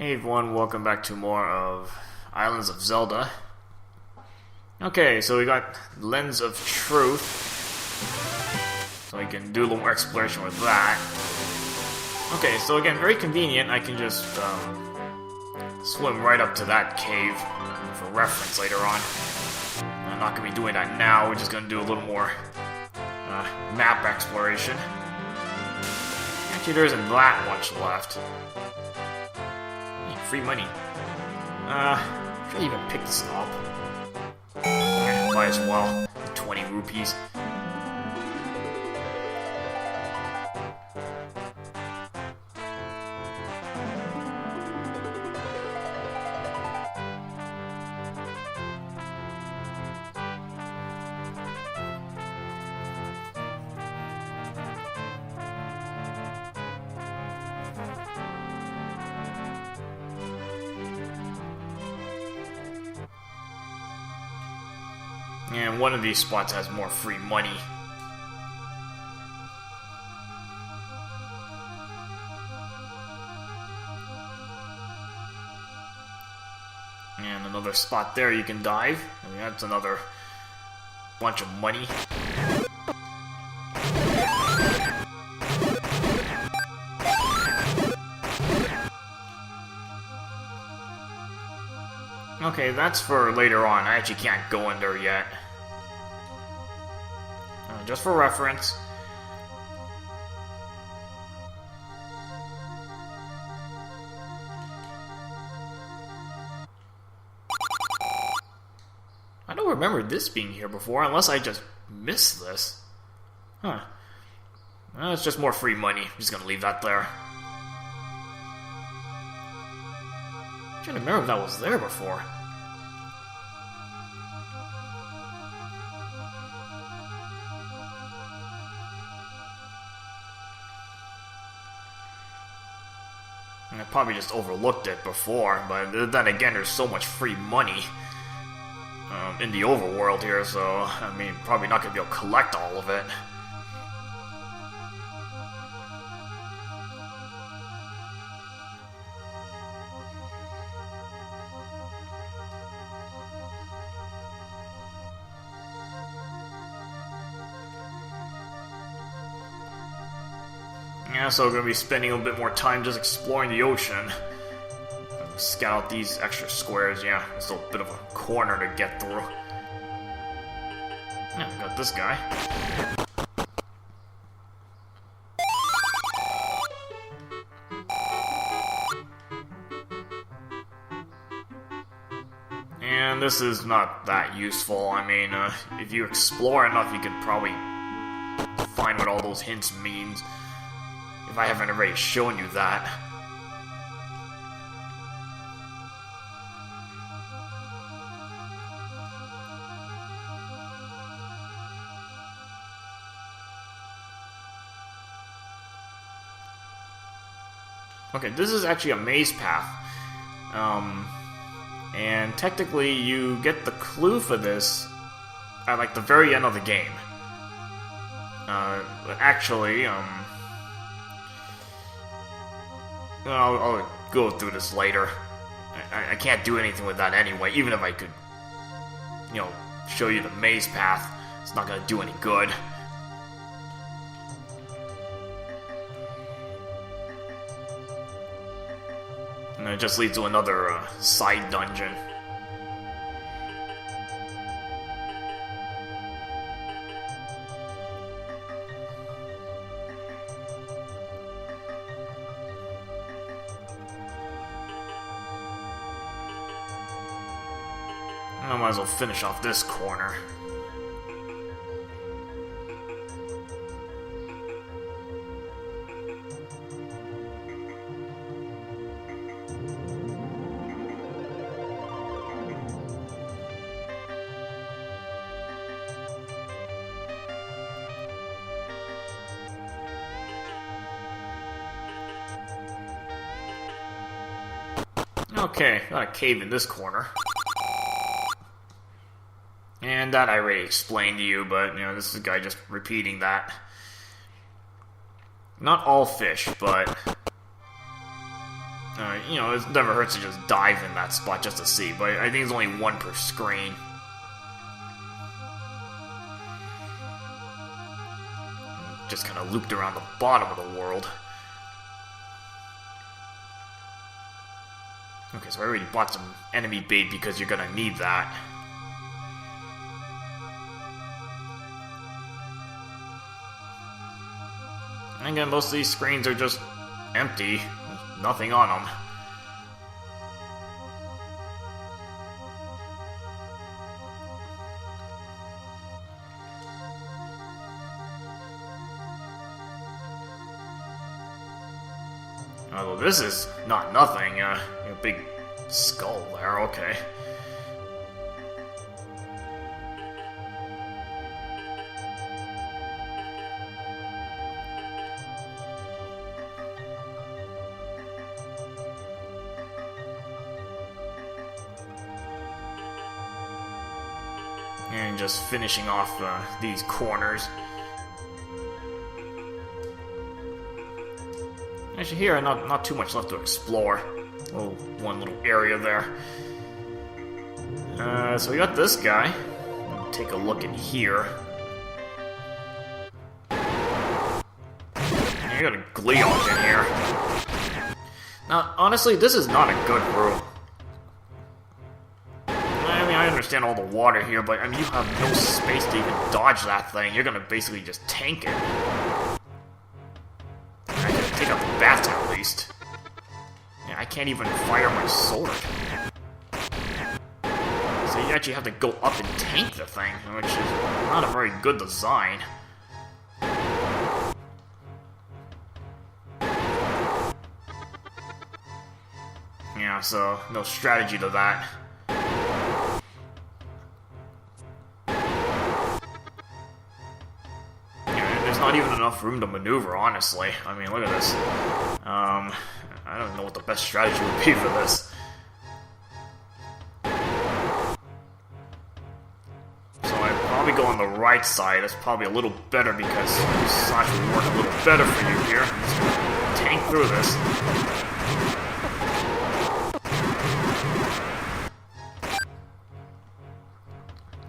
Hey everyone, welcome back to more of Islands of Zelda. Okay, so we got Lens of Truth. So we can do a little more exploration with that. Okay, so again, very convenient. I can just swim right up to that cave for reference later on. I'm not going to be doing that now, we're just going to do a little more map exploration. Actually, there isn't that much left. Free money. Should I even pick this up? Yeah, might as well. 20 rupees. And one of these spots has more free money. And another spot there you can dive. I mean, that's another bunch of money. Okay, that's for later on. I actually can't go in there yet. Just for reference. I don't remember this being here before, unless I just missed this. Huh. Well, it's just more free money. I'm just gonna leave that there. I'm trying to remember if that was there before. I probably just overlooked it before, but then again, there's so much free money in the overworld here, so, I mean, probably not going to be able to collect all of it. Yeah, so we're going to be spending a little bit more time just exploring the ocean. Scout these extra squares, yeah. It's a bit of a corner to get through. Yeah, we got this guy. And this is not that useful. I mean, if you explore enough, you can probably find what all those hints means. If I haven't already shown you that. Okay, this is actually a maze path. And technically you get the clue for this at like the very end of the game. But actually, I'll go through this later. I can't do anything with that anyway, even if I could, show you the maze path. It's not gonna do any good. And it just leads to another side dungeon. I might as well finish off this corner. Okay, got a cave in this corner. And that I already explained to you, but, this is a guy just repeating that. Not all fish, but You know, it never hurts to just dive in that spot just to see, but I think it's only one per screen. Just kind of looped around the bottom of the world. Okay, so I already bought some enemy bait because you're gonna need that. And again, most of these screens are just empty. There's nothing on them. Although this is not nothing, a big skull there, okay. And just finishing off these corners. Actually, here, not too much left to explore. Oh, one little area there. So we got this guy. Take a look in here. You got a Gleeok in here. Now, honestly, this is not a good room. I mean, I understand all the water here, but I mean, you have no space to even dodge that thing. You're gonna basically just tank it. Take out the bats at least. Yeah, I can't even fire my sword. So you actually have to go up and tank the thing, which is not a very good design. Yeah, so no strategy to that. Not even enough room to maneuver, honestly. I mean, look at this. I don't know what the best strategy would be for this. So I'd probably go on the right side. That's probably a little better because Slash would work a little better for you here. Just tank through this.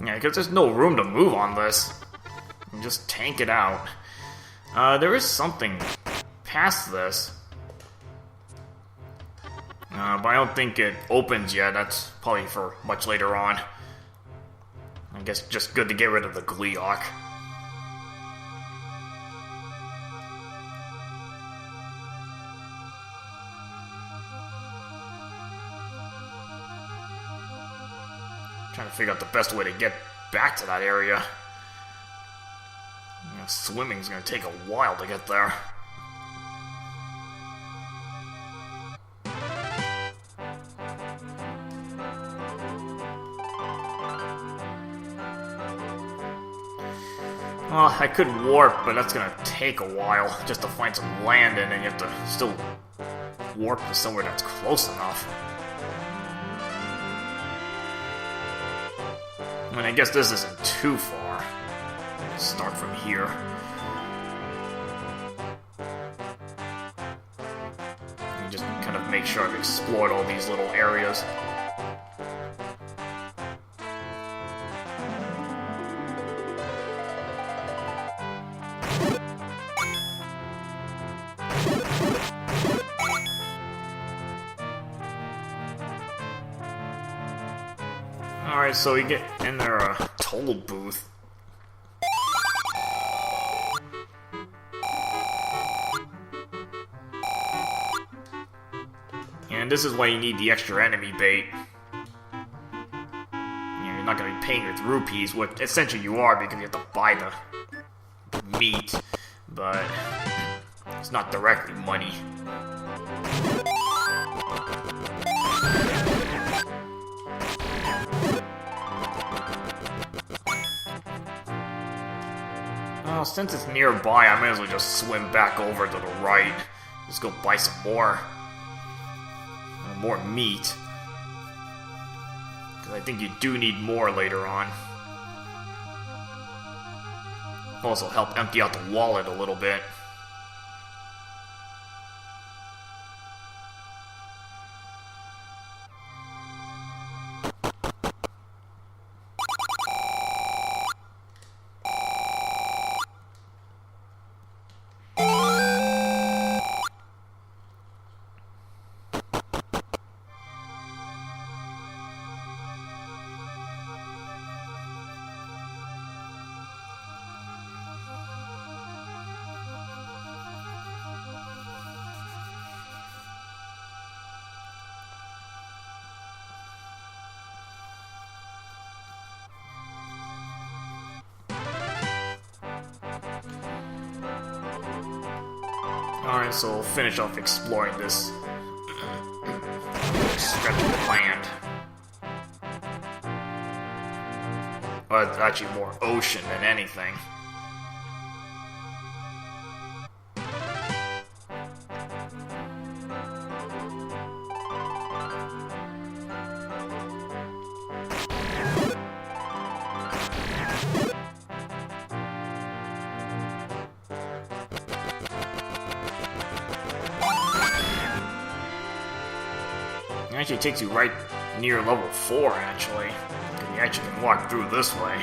Yeah, because there's no room to move on this. You just tank it out. There is something past this. But I don't think it opens yet. That's probably for much later on. I guess just good to get rid of the Gleeok. Trying to figure out the best way to get back to that area. Swimming's gonna take a while to get there. Well, I could warp, but that's gonna take a while just to find some land, and then you have to still warp to somewhere that's close enough. I mean, I guess this isn't too far. Start from here. And just kind of make sure I've explored all these little areas. Alright, so we get in their toll booth. And this is why you need the extra enemy bait. You're not going to be paying with rupees, which essentially you are because you have to buy the meat, but it's not directly money. Well, since it's nearby, I may as well just swim back over to the right. Just go buy some more meat. Because I think you do need more later on. Also help empty out the wallet a little bit. Alright, so we'll finish off exploring this stretch of land. Well, it's actually more ocean than anything. It actually takes you right near level 4, actually. You actually can walk through this way.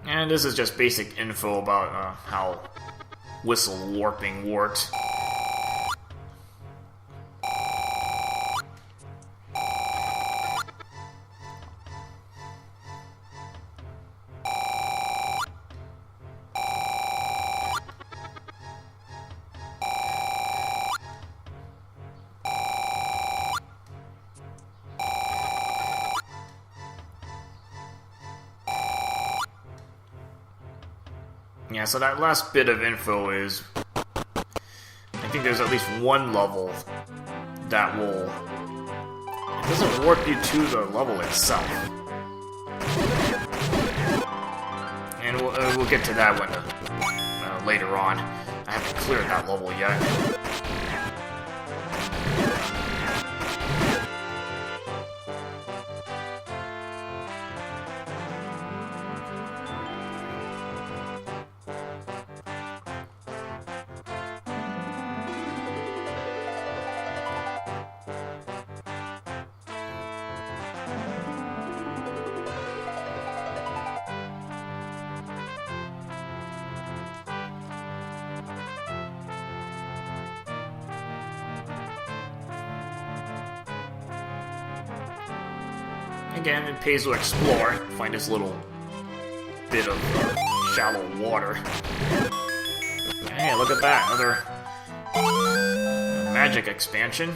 And this is just basic info about how whistle warping works. Yeah, so that last bit of info is... I think there's at least one level that will... It doesn't warp you to the level itself. And we'll get to that one later on. I haven't cleared that level yet. Again, it pays to explore, find this little bit of shallow water. Hey, look at that, another magic expansion.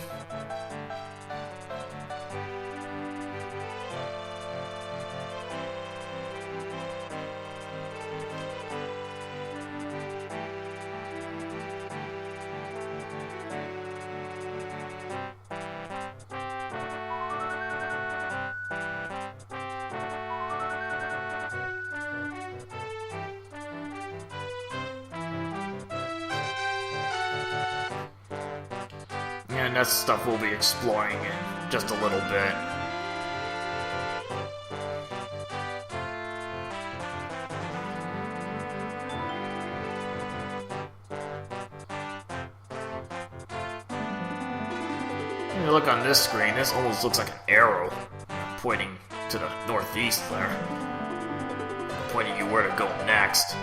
And that's stuff we'll be exploring in just a little bit. When you look on this screen, this almost looks like an arrow pointing to the northeast there, pointing you where to go next.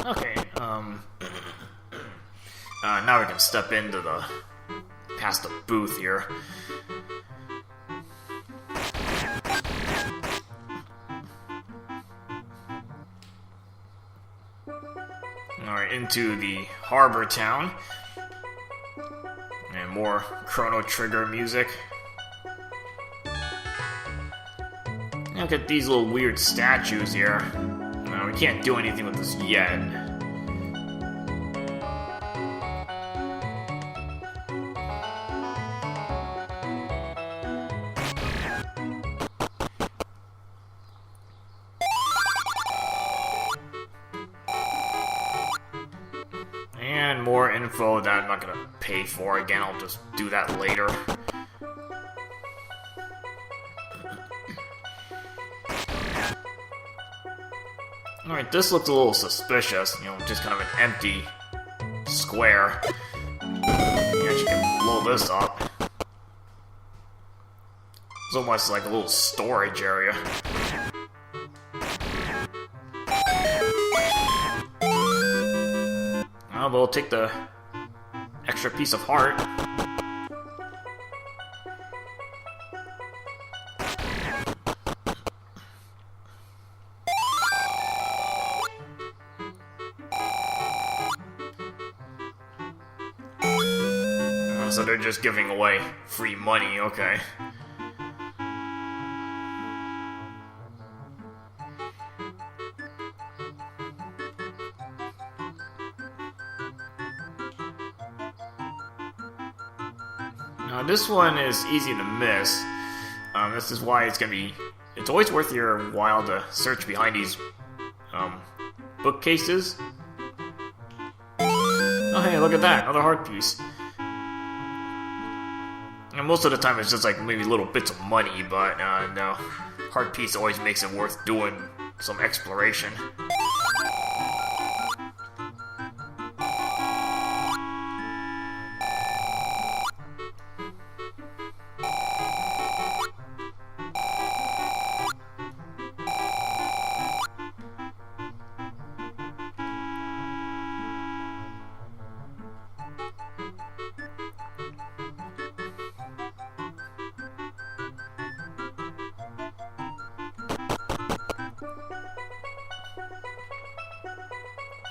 Okay, now we can step into the... past the booth here. Alright, into the harbor town. And more Chrono Trigger music. Look at these little weird statues here. We can't do anything with this yet. And more info info that I'm not gonna pay for again. I'll just do that later. Alright, this looks a little suspicious. You know, just kind of an empty square. You actually can blow this up. It's almost like a little storage area. Well, we'll take the extra piece of heart. So they're just giving away free money, okay. Now this one is easy to miss. This is why it's always worth your while to search behind these bookcases. Oh hey, look at that, another heart piece. And most of the time it's just like maybe little bits of money, but no, heart piece always makes it worth doing some exploration.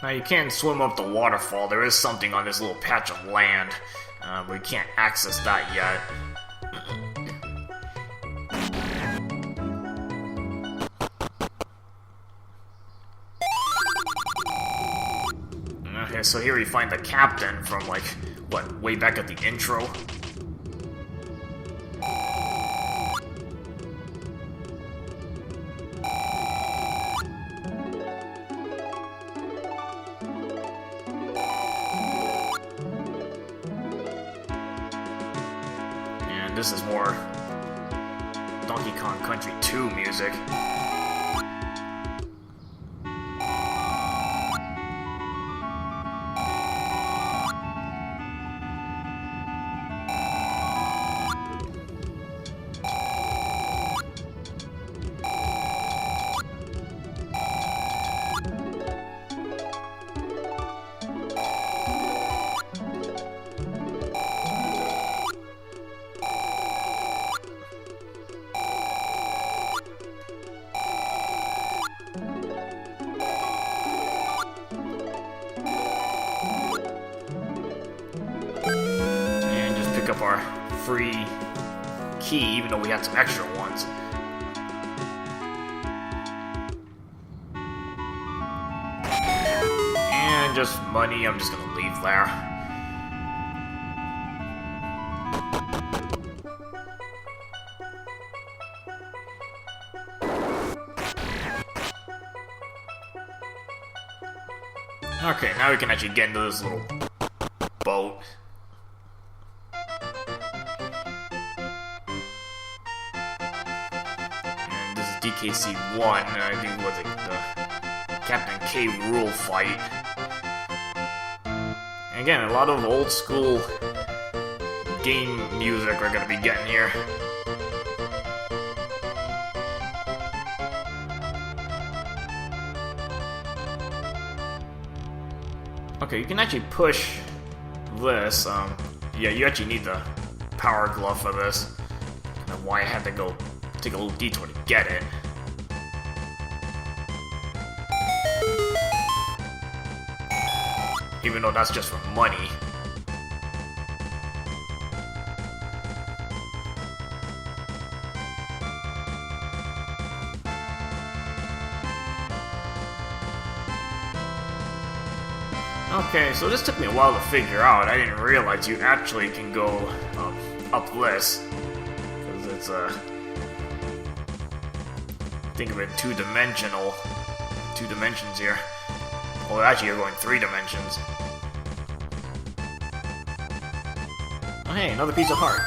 Now you can't swim up the waterfall. There is something on this little patch of land. We can't access that yet. Okay, so here we find the captain from, like, what, way back at the intro? This is more Donkey Kong Country 2 music. Up our free key, even though we had some extra ones. And just money, I'm just gonna leave there. Okay, now we can actually get into this little boat. DKC-1, I think was the Captain K. Rool fight. And again, a lot of old school game music we're gonna be getting here. Okay, you can actually push this. Yeah, you actually need the power glove for this. And why I had to go take a little detour to get it. Even though that's just for money. Okay, so this took me a while to figure out. I didn't realize you actually can go up this. Because it's think of it two-dimensional. 2 dimensions here. Well, actually, you're going 3 dimensions. hey, another piece of heart.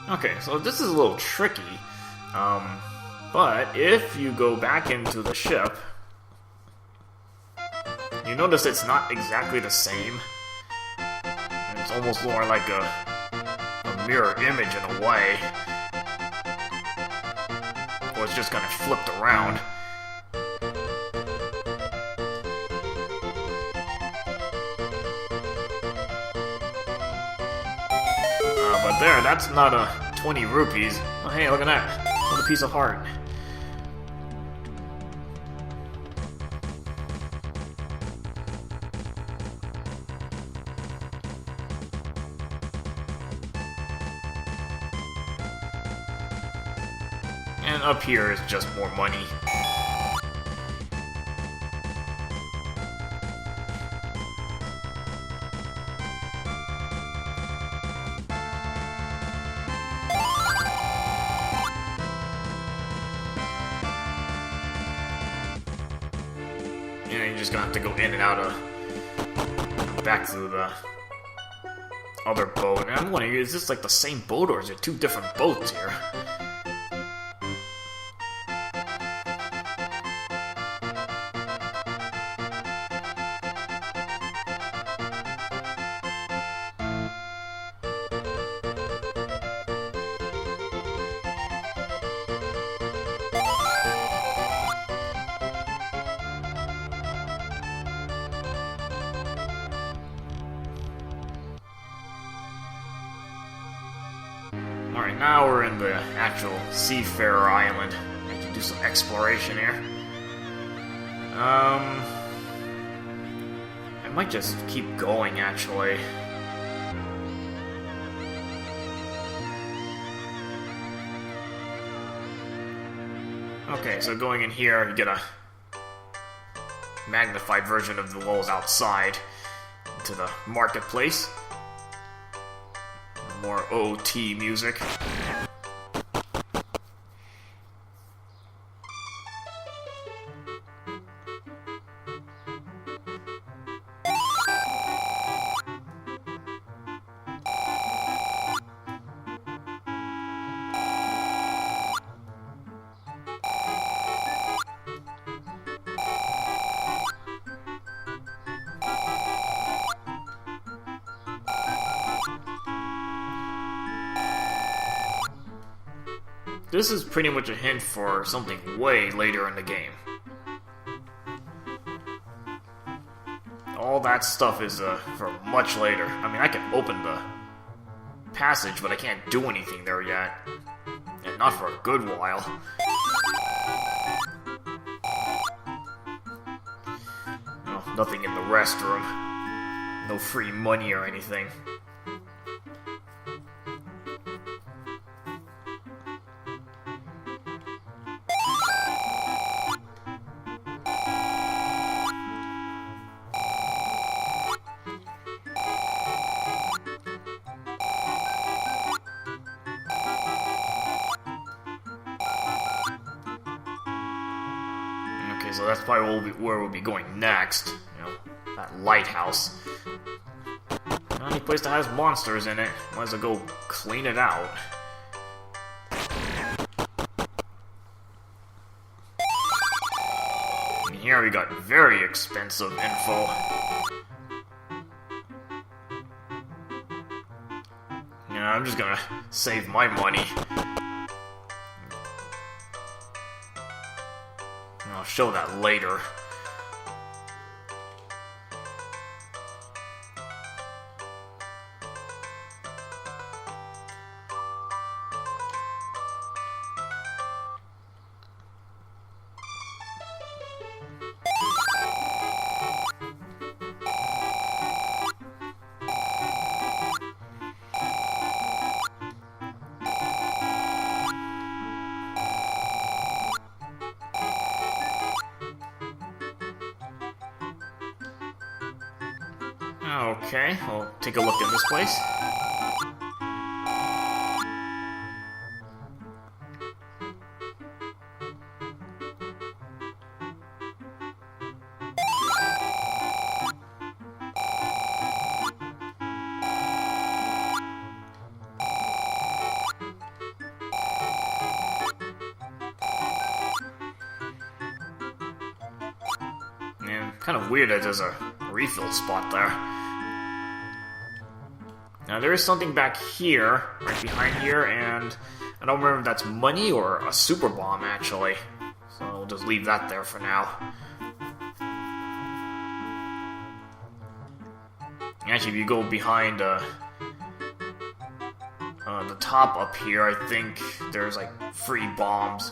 Okay, so this is a little tricky, but if you go back into the ship, you notice it's not exactly the same. It's almost more like a mirror image in a way, or it's just kind of flipped around. But there, that's not a 20 rupees. Oh, hey, look at that. What a piece of heart. And up here is just more money. You're just gonna have to go in and out of back to the other boat. And I'm wondering, is this like the same boat or is it two different boats here? Alright, now we're in the actual Seafarer Island. I can do some exploration here. I might just keep going, actually. Okay, so going in here, you get a magnified version of the walls outside into the marketplace. More OT music. This is pretty much a hint for something way later in the game. All that stuff is for much later. I mean, I can open the passage, but I can't do anything there yet. And not for a good while. Oh, nothing in the restroom. No free money or anything. So that's probably where we'll be going next. You know, that lighthouse. Any place that has monsters in it, might as well go clean it out. And here we got very expensive info. Yeah, I'm just gonna save my money. I'll show that later. Okay, we'll take a look at this place. And kind of weird that there's a refill spot there. Now there is something back here, right behind here, and I don't remember if that's money or a super bomb actually. So we'll just leave that there for now. Actually, if you go behind the top up here, I think there's like free bombs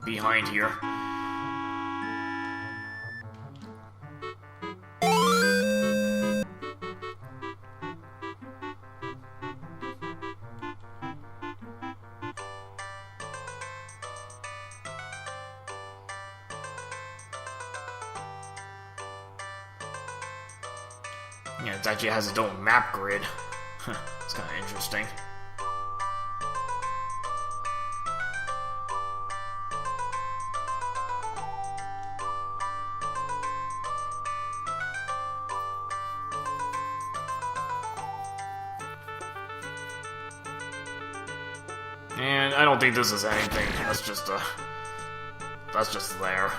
behind here. Yeah, it actually has its own map grid. It's kind of interesting. And I don't think this is anything. That's just there.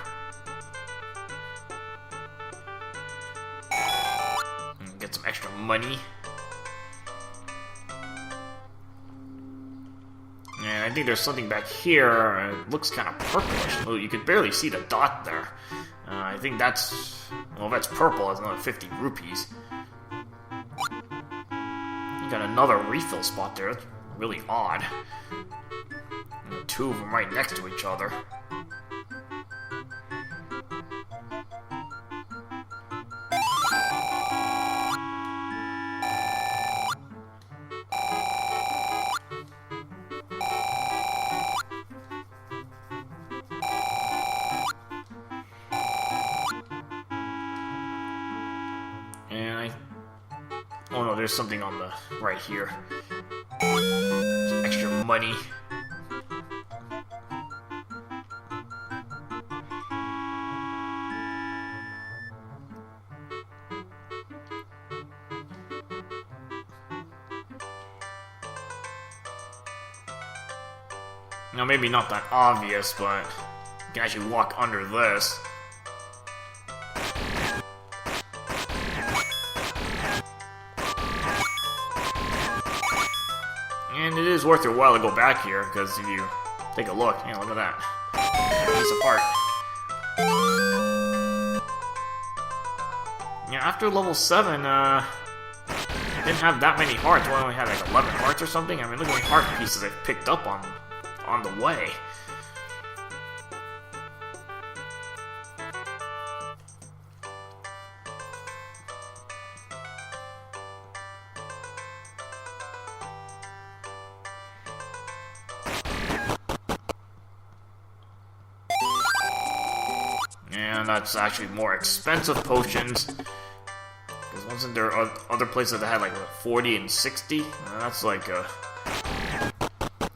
Get some extra money. And I think there's something back here. It looks kind of purplish. Oh, you could barely see the dot there. I think that's... Well, if that's purple, that's another 50 rupees. You got another refill spot there. That's really odd. And the two of them right next to each other. Oh no, there's something on the right here. Some extra money. Now maybe not that obvious, but you can actually walk under this. And it is worth your while to go back here, because if you take a look, yeah, look at that. Piece apart. Yeah, after level 7, didn't have that many hearts. We only had like 11 hearts or something. I mean, look how many heart pieces I've picked up on the way. And that's actually more expensive potions. Because wasn't there other places that had like 40 and 60? That's like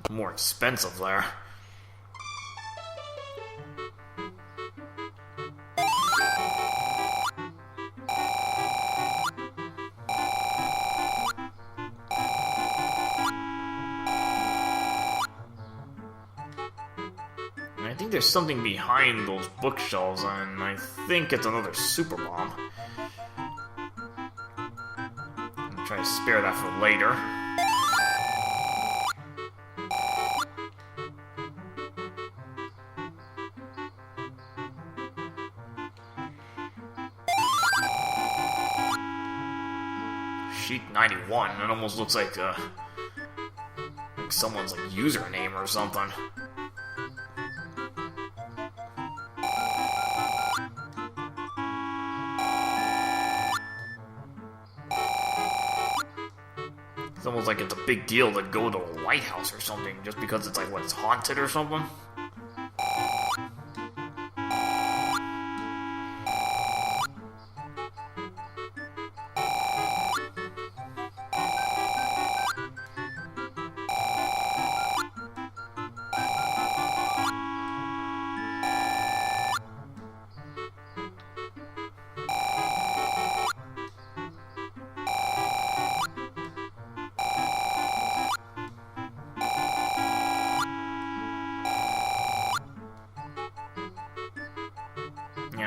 more expensive there. I think there's something behind those bookshelves, and I think it's another super bomb. I'm gonna try to spare that for later. Sheet 91. It almost looks like someone's like username or something. It's almost like it's a big deal to go to a lighthouse or something, just because it's like, what, it's haunted or something?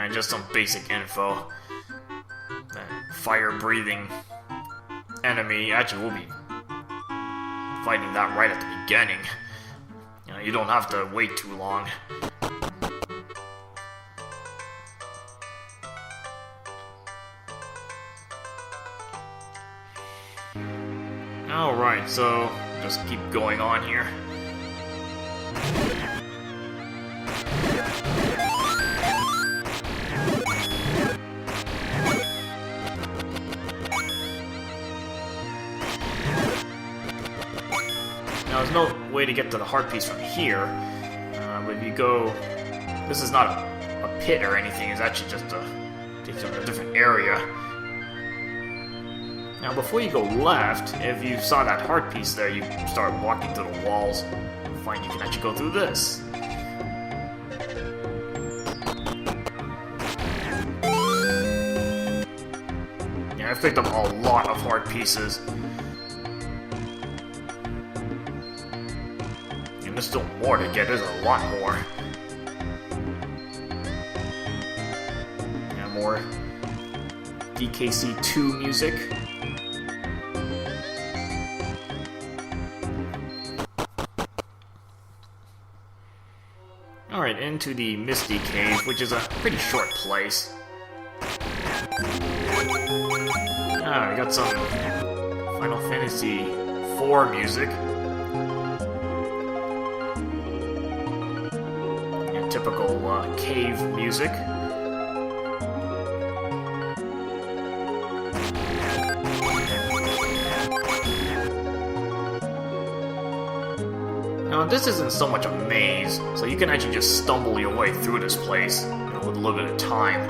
Yeah, just some basic info. That fire-breathing enemy, actually we'll be fighting that right at the beginning. You know, you don't have to wait too long. Alright, so just keep going on here. Now, there's no way to get to the heart piece from here, but if you go... This is not a pit or anything, it's actually just a different area. Now, before you go left, if you saw that heart piece there, you start walking to the walls, and find you can actually go through this. Yeah, I've picked up a lot of heart pieces. And there's still more to get, there's a lot more. Yeah, more DKC2 music. Alright, into the Misty Cave, which is a pretty short place. Ah, we got some Final Fantasy IV music. And typical cave music. Now, this isn't so much a maze, so you can actually just stumble your way through this place, you know, with a little bit of time.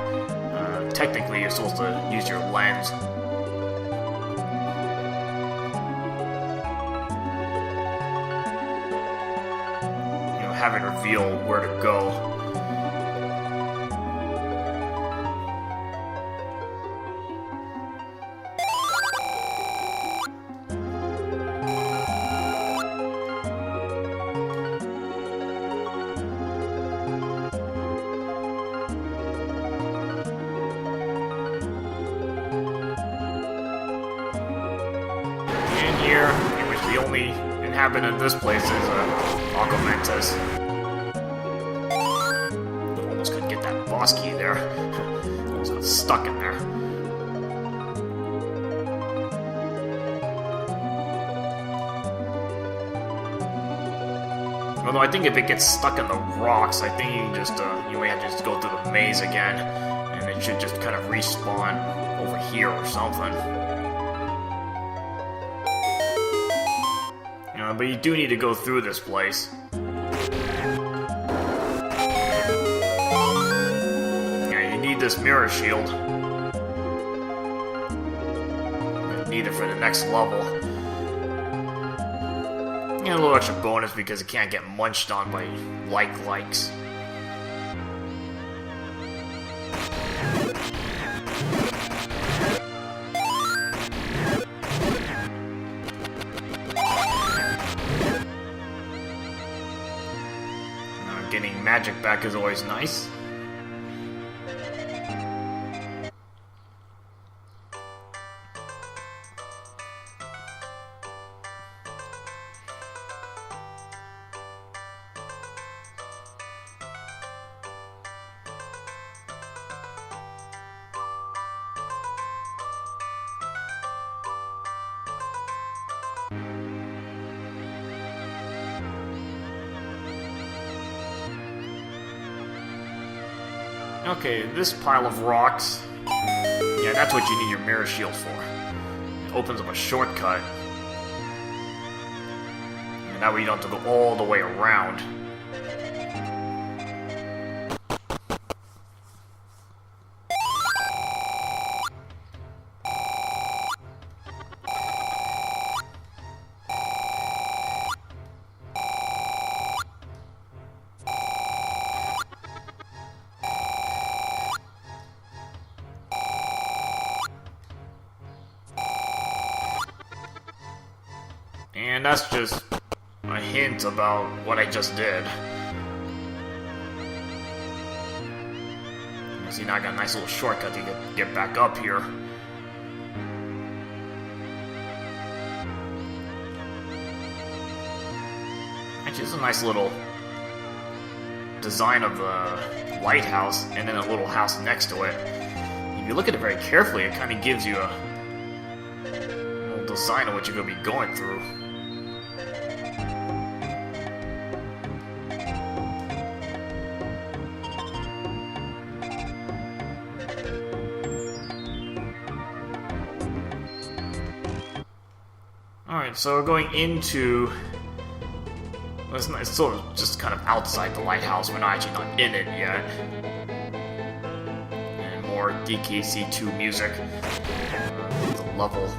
Technically, you're supposed to use your lens. You know, have it reveal where to go. Here, in which the only inhabitant of this place is Aquamentus. Almost couldn't get that boss key there. Almost got stuck in there. Although I think if it gets stuck in the rocks, I think you can just you may have to just go through the maze again, and it should just kind of respawn over here or something. But you do need to go through this place. Yeah, you need this mirror shield. You need it for the next level. And a little extra bonus because it can't get munched on by likes. Getting magic back is always nice. Okay, this pile of rocks. Yeah, that's what you need your mirror shield for. It opens up a shortcut. And that way you don't have to go all the way around. And that's just a hint about what I just did. See, now I got a nice little shortcut to get back up here. Actually, it's a nice little design of the lighthouse, and then a little house next to it. If you look at it very carefully, it kind of gives you a little design of what you're going to be going through. Alright, so we're going into... It's sort of just kind of outside the lighthouse. We're not actually not in it yet. And more DKC2 music. The level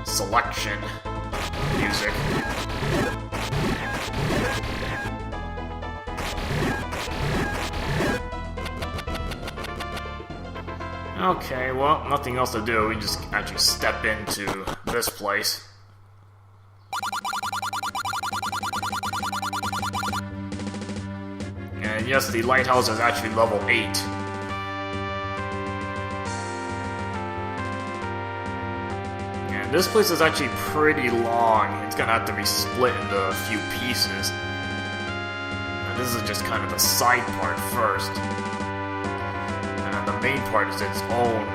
selection music. Okay, well, nothing else to do. We just actually step into this place. And yes, the lighthouse is actually level 8. And this place is actually pretty long. It's gonna have to be split into a few pieces. And this is just kind of the side part first. And the main part is its own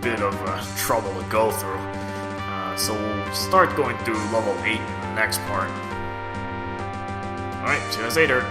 bit of trouble to go through. So we'll start going through level 8 in the next part. Alright, see you guys later.